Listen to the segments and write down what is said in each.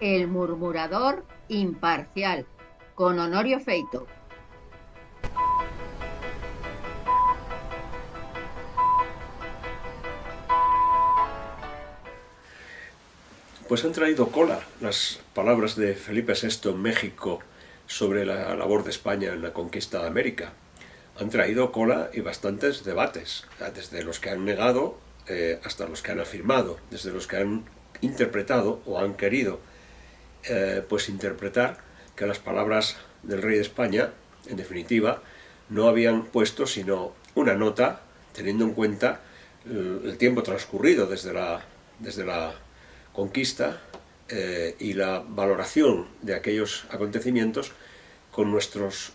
El murmurador imparcial, con Honorio Feito. Pues han traído cola las palabras de Felipe VI en México sobre la labor de España en la conquista de América. Han traído cola y bastantes debates, desde los que han negado hasta los que han afirmado, desde los que han interpretado o han querido pues interpretar que las palabras del rey de España, en definitiva, no habían puesto sino una nota teniendo en cuenta el tiempo transcurrido desde la conquista y la valoración de aquellos acontecimientos con nuestros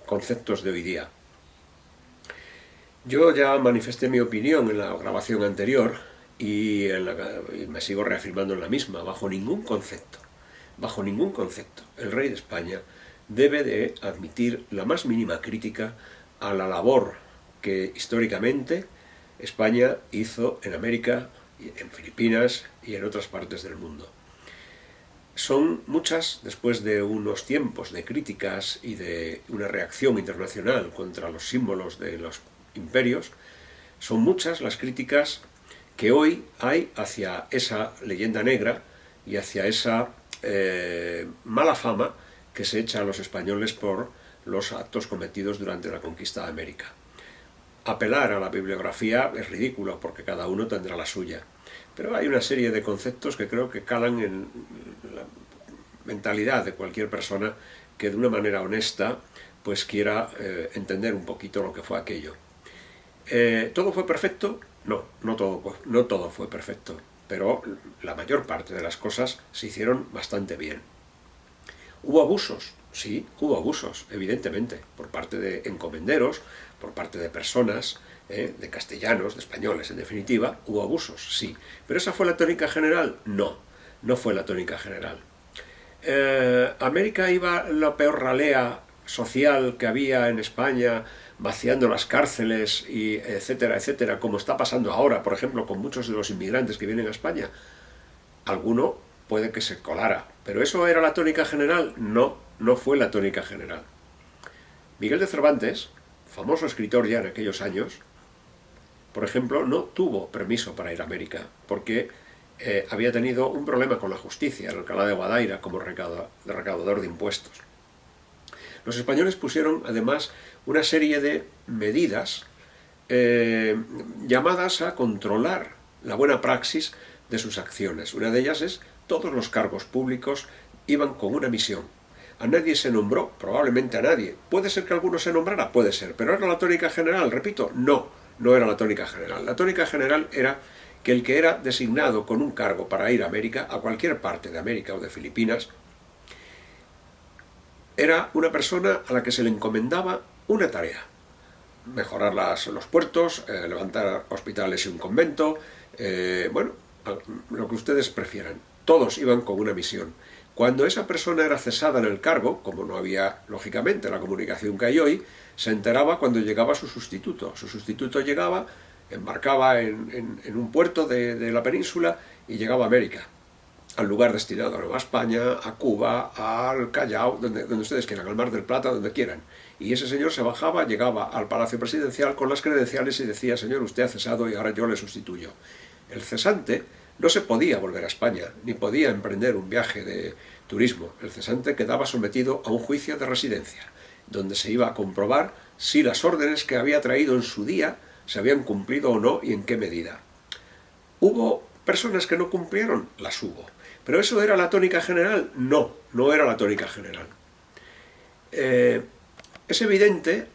conceptos de hoy día. Yo ya manifesté mi opinión en la grabación anterior y me sigo reafirmando en la misma. Bajo ningún concepto, el rey de España debe de admitir la más mínima crítica a la labor que históricamente España hizo en América, en Filipinas y en otras partes del mundo. Son muchas, después de unos tiempos de críticas y de una reacción internacional contra los símbolos de los imperios, son muchas las críticas que hoy hay hacia esa leyenda negra y hacia esa mala fama que se echa a los españoles por los actos cometidos durante la conquista de América. Apelar a la bibliografía es ridículo porque cada uno tendrá la suya, pero hay una serie de conceptos que creo que calan en la mentalidad de cualquier persona que de una manera honesta pues quiera entender un poquito lo que fue aquello. ¿Todo fue perfecto? No, no todo fue perfecto, pero la mayor parte de las cosas se hicieron bastante bien. ¿Hubo abusos? Sí, hubo abusos, evidentemente, por parte de encomenderos, por parte de personas, de castellanos, de españoles, en definitiva, hubo abusos, sí. ¿Pero esa fue la tónica general? No, no fue la tónica general. ¿América iba la peor ralea social que había en España, vaciando las cárceles, y etcétera, etcétera, como está pasando ahora, por ejemplo, con muchos de los inmigrantes que vienen a España? Alguno puede que se colara, pero ¿eso era la tónica general? No, no fue la tónica general. Miguel de Cervantes, famoso escritor ya en aquellos años, por ejemplo, no tuvo permiso para ir a América, porque había tenido un problema con la justicia en Alcalá de Guadaira como recaudador de impuestos. Los españoles pusieron, además, una serie de medidas llamadas a controlar la buena praxis de sus acciones. Una de ellas es todos los cargos públicos iban con una misión. A nadie se nombró, probablemente a nadie. ¿Puede ser que alguno se nombrara? Puede ser. ¿Pero era la tónica general? Repito, no, no era la tónica general. La tónica general era que el que era designado con un cargo para ir a América, a cualquier parte de América o de Filipinas, era una persona a la que se le encomendaba una tarea. Mejorar los puertos, levantar hospitales y un convento, bueno, lo que ustedes prefieran. Todos iban con una misión. Cuando esa persona era cesada en el cargo, como no había, lógicamente, la comunicación que hay hoy, se enteraba cuando llegaba su sustituto. Su sustituto llegaba, embarcaba en un puerto de la península y llegaba a América, al lugar destinado, a Nueva España, a Cuba, al Callao, donde ustedes quieran, al Mar del Plata, donde quieran. Y ese señor se bajaba, llegaba al Palacio Presidencial con las credenciales y decía: señor, usted ha cesado y ahora yo le sustituyo. El cesante no se podía volver a España, ni podía emprender un viaje de turismo. El cesante quedaba sometido a un juicio de residencia, donde se iba a comprobar si las órdenes que había traído en su día se habían cumplido o no y en qué medida. ¿Hubo personas que no cumplieron? Las hubo. ¿Pero eso era la tónica general? No, no era la tónica general. Es evidente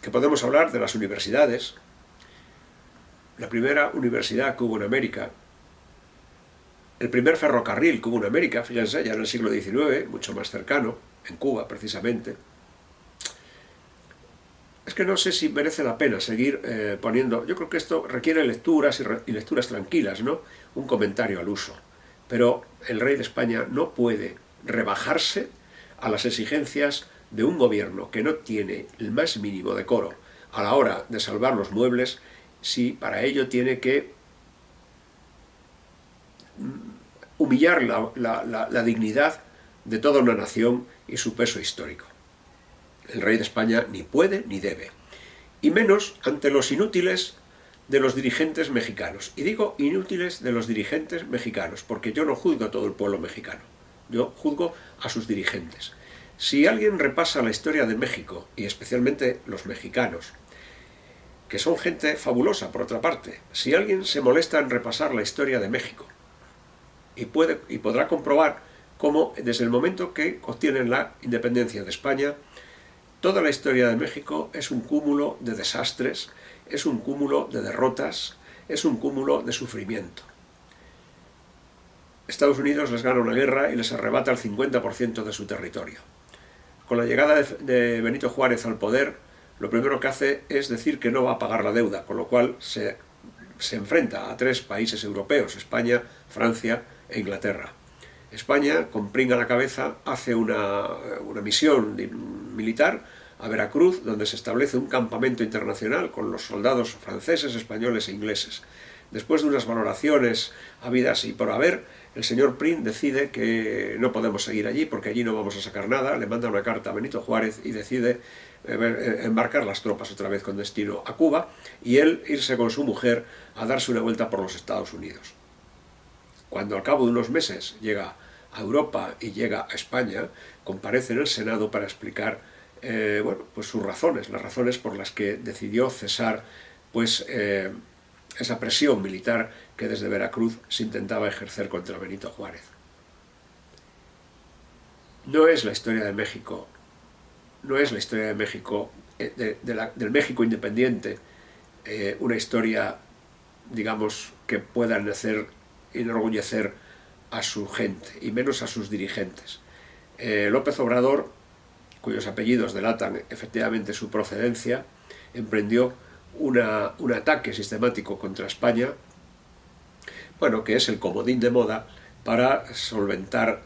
que podemos hablar de las universidades. La primera universidad que hubo en América, el primer ferrocarril que hubo en América, fíjense, ya en el siglo XIX, mucho más cercano, en Cuba precisamente. Es que no sé si merece la pena seguir poniendo. Yo creo que esto requiere lecturas y lecturas tranquilas, ¿no? Un comentario al uso. Pero el rey de España no puede rebajarse a las exigencias de un gobierno que no tiene el más mínimo decoro a la hora de salvar los muebles, si para ello tiene que humillar la dignidad de toda una nación y su peso histórico. El rey de España ni puede ni debe, y menos ante los inútiles de los dirigentes mexicanos. Y digo inútiles de los dirigentes mexicanos, porque yo no juzgo a todo el pueblo mexicano, yo juzgo a sus dirigentes. Si alguien repasa la historia de México, y especialmente los mexicanos, que son gente fabulosa por otra parte, si alguien se molesta en repasar la historia de México, y podrá comprobar cómo desde el momento que obtienen la independencia de España, toda la historia de México es un cúmulo de desastres, es un cúmulo de derrotas, es un cúmulo de sufrimiento. Estados Unidos les gana una guerra y les arrebata el 50% de su territorio. Con la llegada de Benito Juárez al poder, lo primero que hace es decir que no va a pagar la deuda, con lo cual se enfrenta a 3 países europeos, España, Francia e Inglaterra. España, con Pring a la cabeza, hace una misión militar a Veracruz, donde se establece un campamento internacional con los soldados franceses, españoles e ingleses. Después de unas valoraciones habidas y por haber, el señor Pring decide que no podemos seguir allí porque allí no vamos a sacar nada, le manda una carta a Benito Juárez y decide embarcar las tropas otra vez con destino a Cuba y él irse con su mujer a darse una vuelta por los Estados Unidos. Cuando al cabo de unos meses llega a Europa y llega a España, comparece en el Senado para explicar pues sus razones, las razones por las que decidió cesar esa presión militar que desde Veracruz se intentaba ejercer contra Benito Juárez. No es la historia de México, no es la historia de México, del México independiente, una historia, digamos, que pueda enorgullecer a su gente, y menos a sus dirigentes. López Obrador, cuyos apellidos delatan efectivamente su procedencia, emprendió un ataque sistemático contra España, bueno, que es el comodín de moda para solventar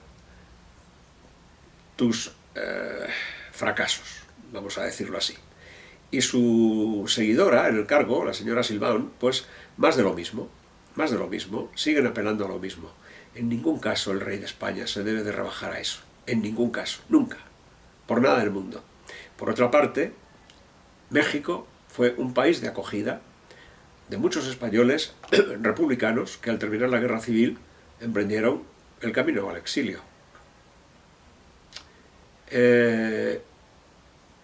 tus fracasos, vamos a decirlo así. Y su seguidora en el cargo, la señora Silván, pues más de lo mismo, siguen apelando a lo mismo. En ningún caso el rey de España se debe de rebajar a eso, en ningún caso, nunca, por nada del mundo. Por otra parte, México fue un país de acogida de muchos españoles republicanos que al terminar la guerra civil emprendieron el camino al exilio.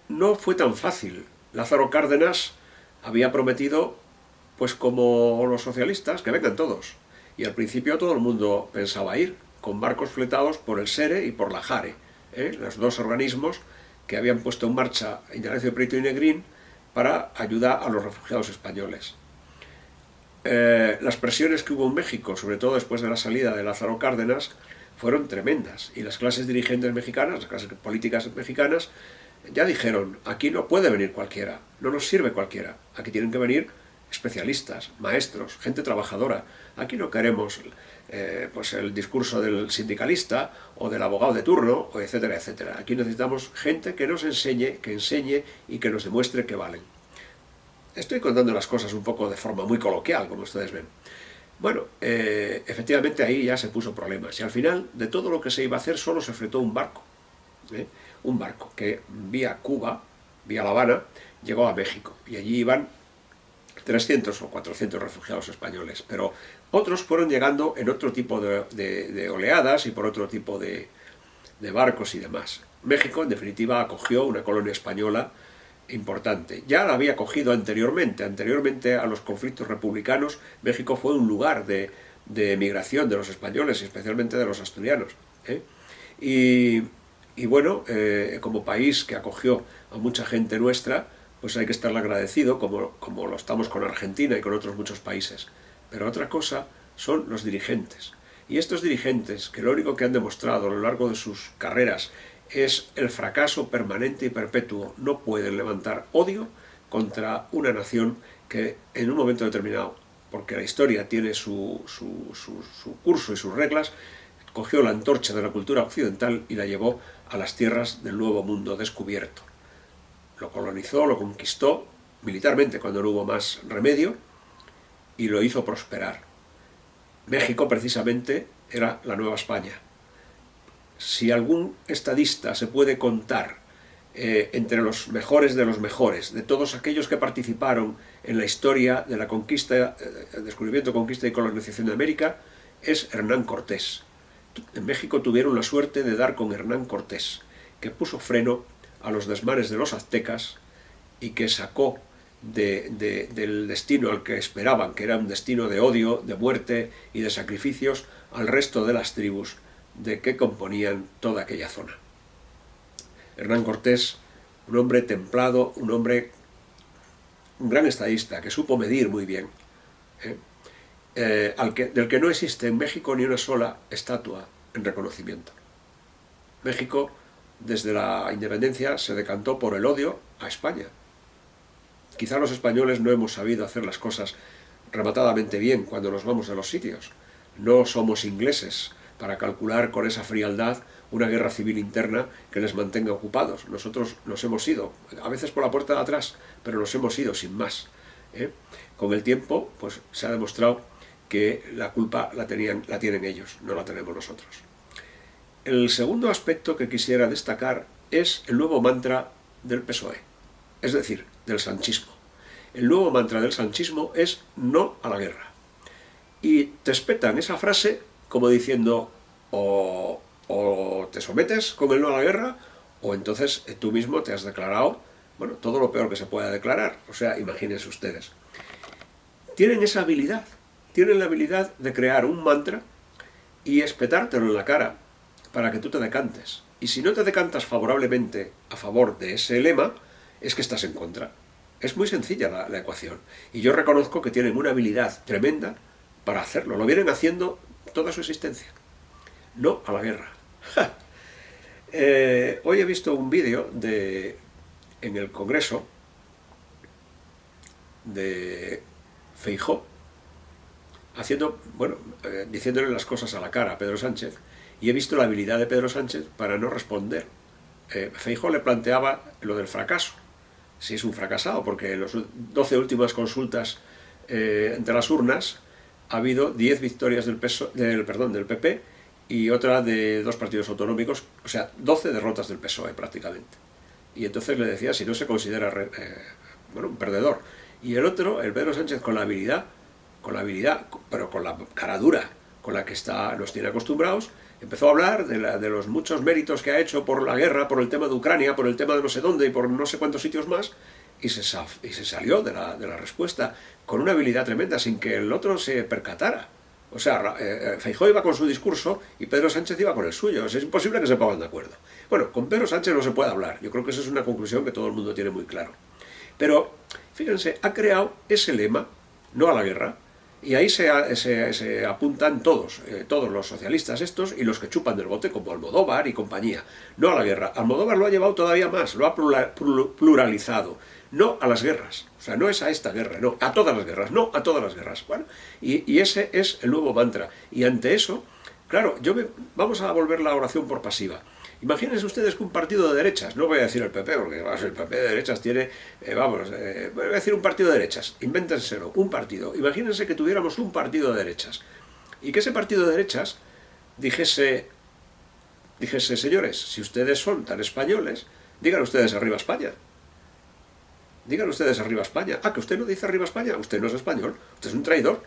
No fue tan fácil. Lázaro Cárdenas había prometido, pues como los socialistas, que vengan todos. Y al principio todo el mundo pensaba ir, con barcos fletados por el SERE y por la JARE, los 2 organismos que habían puesto en marcha Indalecio Prieto y Negrín para ayudar a los refugiados españoles. Las presiones que hubo en México, sobre todo después de la salida de Lázaro Cárdenas, fueron tremendas, y las clases dirigentes mexicanas, las clases políticas mexicanas, ya dijeron, aquí no puede venir cualquiera, no nos sirve cualquiera, aquí tienen que venir especialistas, maestros, gente trabajadora. Aquí no queremos pues el discurso del sindicalista o del abogado de turno, etcétera, etcétera. Aquí necesitamos gente que nos enseñe y que nos demuestre que valen. Estoy contando las cosas un poco de forma muy coloquial, como ustedes ven. Bueno, efectivamente ahí ya se puso problemas. Y al final, de todo lo que se iba a hacer, solo se fletó un barco. Un barco que vía Cuba, vía La Habana, llegó a México. Y allí iban 300 o 400 refugiados españoles, pero otros fueron llegando en otro tipo de oleadas y por otro tipo de barcos y demás. México, en definitiva, acogió una colonia española importante. Ya la había acogido anteriormente a los conflictos republicanos. México fue un lugar de migración de los españoles y especialmente de los asturianos. Y bueno, como país que acogió a mucha gente nuestra, pues hay que estarle agradecido, como lo estamos con Argentina y con otros muchos países. Pero otra cosa son los dirigentes. Y estos dirigentes, que lo único que han demostrado a lo largo de sus carreras es el fracaso permanente y perpetuo, no pueden levantar odio contra una nación que en un momento determinado, porque la historia tiene su curso y sus reglas, cogió la antorcha de la cultura occidental y la llevó a las tierras del Nuevo Mundo descubierto. Lo colonizó, lo conquistó militarmente cuando no hubo más remedio y lo hizo prosperar. México, precisamente, era la Nueva España. Si algún estadista se puede contar entre los mejores, de todos aquellos que participaron en la historia de la conquista, descubrimiento, conquista y colonización de América, es Hernán Cortés. En México tuvieron la suerte de dar con Hernán Cortés, que puso freno a los desmanes de los aztecas y que sacó del destino al que esperaban, que era un destino de odio, de muerte y de sacrificios, al resto de las tribus de que componían toda aquella zona. Hernán Cortés, un hombre templado, un gran estadista, que supo medir muy bien, del que no existe en México ni una sola estatua en reconocimiento. México, desde la independencia, se decantó por el odio a España. Quizá los españoles no hemos sabido hacer las cosas rematadamente bien cuando nos vamos de los sitios. No somos ingleses para calcular con esa frialdad una guerra civil interna que les mantenga ocupados. Nosotros nos hemos ido, a veces por la puerta de atrás, pero nos hemos ido sin más. Con el tiempo, pues se ha demostrado que la culpa la tienen ellos, no la tenemos nosotros. El segundo aspecto que quisiera destacar es el nuevo mantra del PSOE, es decir, del sanchismo. El nuevo mantra del sanchismo es no a la guerra. Y te espetan esa frase como diciendo o te sometes con el no a la guerra o entonces tú mismo te has declarado, bueno, todo lo peor que se pueda declarar. O sea, imagínense ustedes. Tienen esa habilidad, tienen la habilidad de crear un mantra y espetártelo en la cara para que tú te decantes. Y si no te decantas favorablemente a favor de ese lema, es que estás en contra. Es muy sencilla la ecuación. Y yo reconozco que tienen una habilidad tremenda para hacerlo. Lo vienen haciendo toda su existencia. No a la guerra. Hoy he visto un vídeo en el Congreso de Feijóo, diciéndole las cosas a la cara a Pedro Sánchez, y he visto la habilidad de Pedro Sánchez para no responder. Feijóo le planteaba lo del fracaso, si es un fracasado, porque en las 12 últimas consultas entre las urnas ha habido 10 victorias del PP y otra de 2 partidos autonómicos, o sea, 12 derrotas del PSOE prácticamente. Y entonces le decía si no se considera un perdedor. Y el otro, el Pedro Sánchez, con la habilidad, pero con la cara dura con la que nos tiene acostumbrados, empezó a hablar de los muchos méritos que ha hecho por la guerra, por el tema de Ucrania, por el tema de no sé dónde y por no sé cuántos sitios más, y se salió de la respuesta con una habilidad tremenda, sin que el otro se percatara. O sea, Feijóo iba con su discurso y Pedro Sánchez iba con el suyo. Es imposible que se pongan de acuerdo. Bueno, con Pedro Sánchez no se puede hablar. Yo creo que esa es una conclusión que todo el mundo tiene muy claro. Pero, fíjense, ha creado ese lema, no a la guerra, y ahí se apuntan todos los socialistas estos y los que chupan del bote, como Almodóvar y compañía. No a la guerra. Almodóvar lo ha llevado todavía más, lo ha pluralizado. No a las guerras, o sea, no es a esta guerra, no, a todas las guerras, no a todas las guerras. Bueno, y ese es el nuevo mantra. Y ante eso, claro, vamos a volver la oración por pasiva. Imagínense ustedes que un partido de derechas, no voy a decir el PP, porque el PP de derechas tiene, voy a decir un partido de derechas, invéntenselo, un partido. Imagínense que tuviéramos un partido de derechas y que ese partido de derechas dijese, señores, si ustedes son tan españoles, digan ustedes arriba España. Digan ustedes arriba España. Ah, que usted no dice arriba España, usted no es español, usted es un traidor.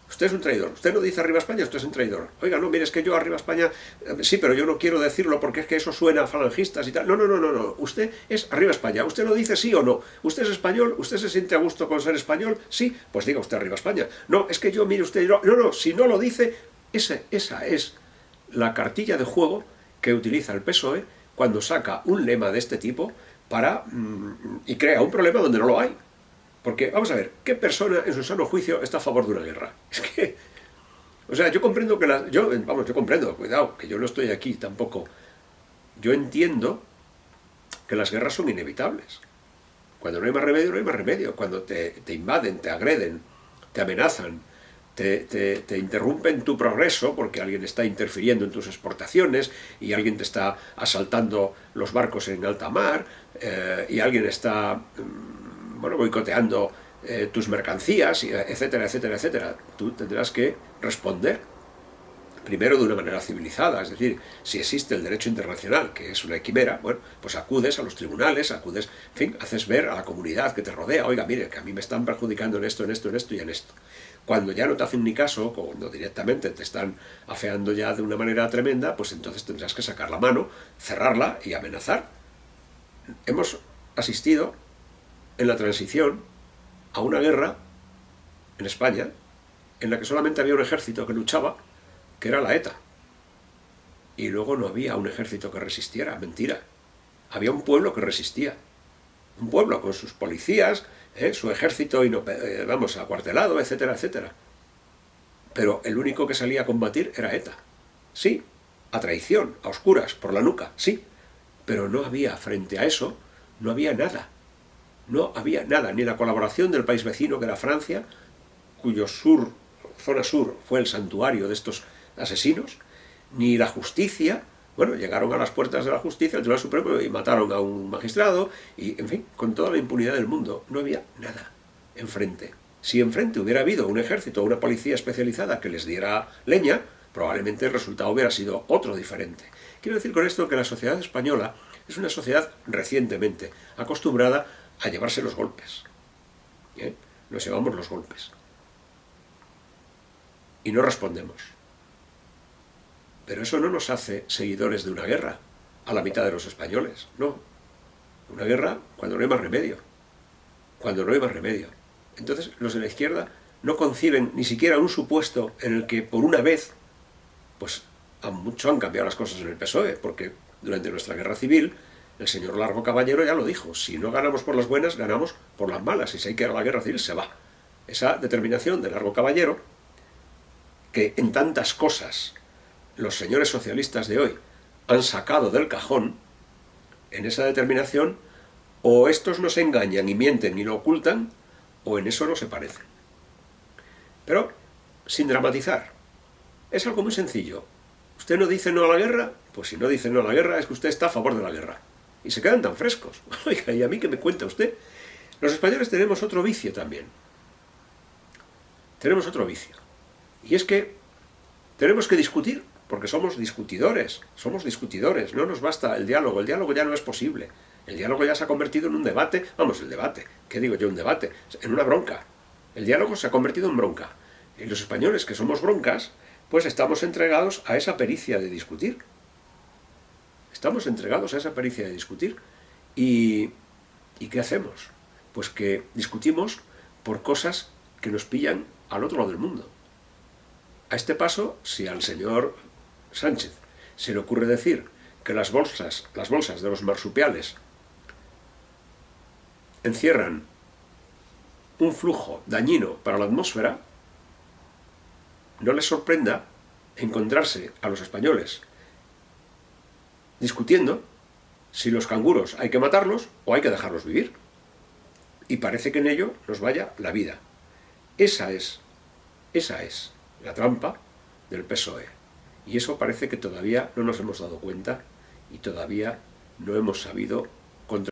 Usted es un traidor. Usted no dice arriba España, usted es un traidor. Oiga, no, mire, es que yo arriba España, sí, pero yo no quiero decirlo porque es que eso suena a falangistas y tal. No. Usted es arriba España. ¿Usted lo dice sí o no? ¿Usted es español? ¿Usted se siente a gusto con ser español? Sí, pues diga usted arriba España. No, es que yo, mire usted, no, si no lo dice, esa es la cartilla de juego que utiliza el PSOE cuando saca un lema de este tipo y crea un problema donde no lo hay. Porque, vamos a ver, ¿qué persona en su sano juicio está a favor de una guerra? Es que, o sea, yo comprendo yo comprendo, cuidado, que yo no estoy aquí tampoco. Yo entiendo que las guerras son inevitables. Cuando no hay más remedio, no hay más remedio. Cuando te invaden, te agreden, te amenazan, te interrumpen tu progreso porque alguien está interfiriendo en tus exportaciones y alguien te está asaltando los barcos en alta mar y alguien está boicoteando tus mercancías, etcétera, etcétera, etcétera. Tú tendrás que responder. primero de una manera civilizada, es decir, si existe el derecho internacional, que es una quimera, bueno, pues acudes a los tribunales, acudes, en fin, haces ver a la comunidad que te rodea, oiga, mire, que a mí me están perjudicando en esto, en esto, en esto y en esto. Cuando ya no te hacen ni caso, cuando directamente te están afeando ya de una manera tremenda, pues entonces tendrás que sacar la mano, cerrarla y amenazar. Hemos asistido en la transición a una guerra en España en la que solamente había un ejército que luchaba, que era la ETA. Y luego no había un ejército que resistiera, mentira. Había un pueblo que resistía. Un pueblo con sus policías, su ejército acuartelado, etcétera, etcétera. Pero el único que salía a combatir era ETA. Sí, a traición, a oscuras, por la nuca, sí. Pero no había, frente a eso, no había nada. No había nada, ni la colaboración del país vecino, que era Francia, cuyo zona sur, fue el santuario de estos asesinos, ni la justicia. Bueno, llegaron a las puertas de la justicia, el Tribunal Supremo, y mataron a un magistrado, y, en fin, con toda la impunidad del mundo, no había nada enfrente. Si enfrente hubiera habido un ejército o una policía especializada que les diera leña, probablemente el resultado hubiera sido otro diferente. Quiero decir con esto que la sociedad española es una sociedad recientemente acostumbrada a llevarse los golpes. Nos llevamos los golpes. Y no respondemos. Pero eso no nos hace seguidores de una guerra a la mitad de los españoles, no. Una guerra cuando no hay más remedio. Cuando no hay más remedio. Entonces los de la izquierda no conciben ni siquiera un supuesto en el que por una vez, pues mucho han cambiado las cosas en el PSOE, porque durante nuestra guerra civil el señor Largo Caballero ya lo dijo, si no ganamos por las buenas, ganamos por las malas, y si hay que ir a la guerra civil, se va. Esa determinación de Largo Caballero, que en tantas cosas los señores socialistas de hoy han sacado del cajón, en esa determinación, o estos nos engañan y mienten y lo ocultan, o en eso no se parecen. Pero, sin dramatizar, es algo muy sencillo. ¿Usted no dice no a la guerra? Pues si no dice no a la guerra es que usted está a favor de la guerra. Y se quedan tan frescos. Oiga, ¿y a mí qué me cuenta usted? Los españoles tenemos otro vicio también. Tenemos otro vicio. Y es que tenemos que discutir, porque somos discutidores, no nos basta el diálogo ya no es posible. El diálogo ya se ha convertido en un debate, ¿qué digo yo un debate? En una bronca. El diálogo se ha convertido en bronca. Y los españoles, que somos broncas, pues estamos entregados a esa pericia de discutir. Estamos entregados a esa pericia de discutir. ¿Y qué hacemos? Pues que discutimos por cosas que nos pillan al otro lado del mundo. A este paso, si al señor Sánchez se le ocurre decir que las bolsas de los marsupiales encierran un flujo dañino para la atmósfera, no les sorprenda encontrarse a los españoles discutiendo si los canguros hay que matarlos o hay que dejarlos vivir. Y parece que en ello nos vaya la vida. Esa es la trampa del PSOE. Y eso parece que todavía no nos hemos dado cuenta y todavía no hemos sabido